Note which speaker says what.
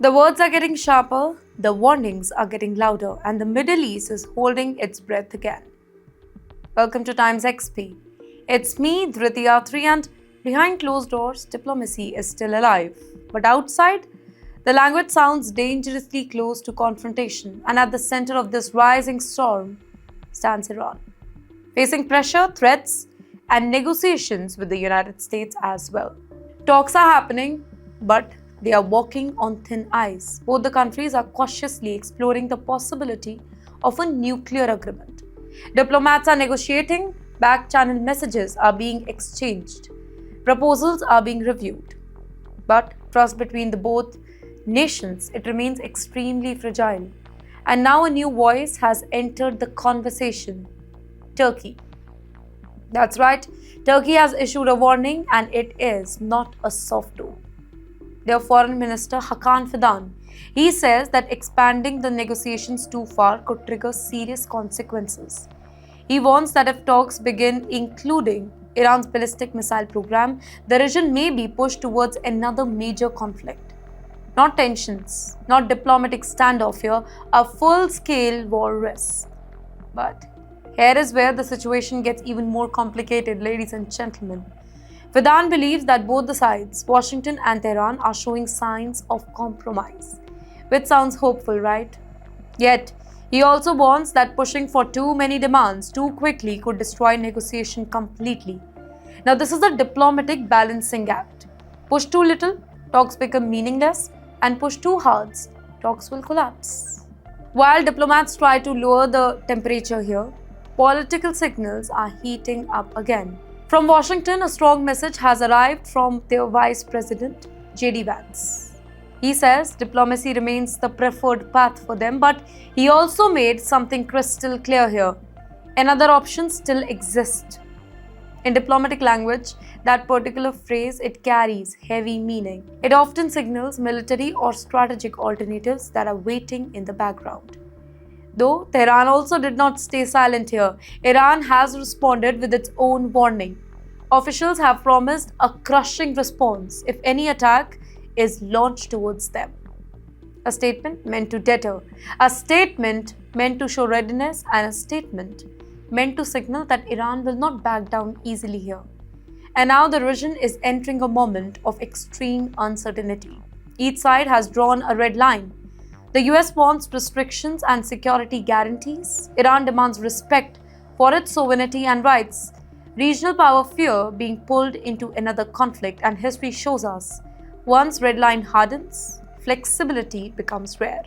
Speaker 1: The words are getting sharper, the warnings are getting louder, and the Middle East is holding its breath again. Welcome to Times XP. It's me, Dhriti Atri, and behind closed doors, diplomacy is still alive. But outside, the language sounds dangerously close to confrontation, and at the center of this rising storm stands Iran, facing pressure, threats, and negotiations with the United States as well. Talks are happening, but they are walking on thin ice. Both the countries are cautiously exploring the possibility of a nuclear agreement. Diplomats are negotiating, back-channel messages are being exchanged, proposals are being reviewed. But trust between the both nations, it remains extremely fragile. And now a new voice has entered the conversation: Turkey. That's right, Turkey has issued a warning, and it is not a soft no. Their Foreign Minister Hakan Fidan, he says that expanding the negotiations too far could trigger serious consequences. He warns that if talks begin including Iran's ballistic missile program, the region may be pushed towards another major conflict. Not tensions, not diplomatic standoff here, a full-scale war risk. But here is where the situation gets even more complicated, ladies and gentlemen. Fidan believes that both the sides, Washington and Tehran, are showing signs of compromise, which sounds hopeful, right? Yet, he also warns that pushing for too many demands too quickly could destroy negotiation completely. Now, this is a diplomatic balancing act. Push too little, talks become meaningless, and push too hard, talks will collapse. While diplomats try to lower the temperature here, political signals are heating up again. From Washington, a strong message has arrived from their Vice President, J.D. Vance. He says diplomacy remains the preferred path for them, but he also made something crystal clear here. Another option still exists. In diplomatic language, that particular phrase, it carries heavy meaning. It often signals military or strategic alternatives that are waiting in the background. Though Tehran also did not stay silent here, Iran has responded with its own warning. Officials have promised a crushing response if any attack is launched towards them. A statement meant to deter, a statement meant to show readiness, and a statement meant to signal that Iran will not back down easily here. And now the region is entering a moment of extreme uncertainty. Each side has drawn a red line. The US wants restrictions and security guarantees. Iran demands respect for its sovereignty and rights. Regional power fear being pulled into another conflict, and history shows us once red line hardens, flexibility becomes rare.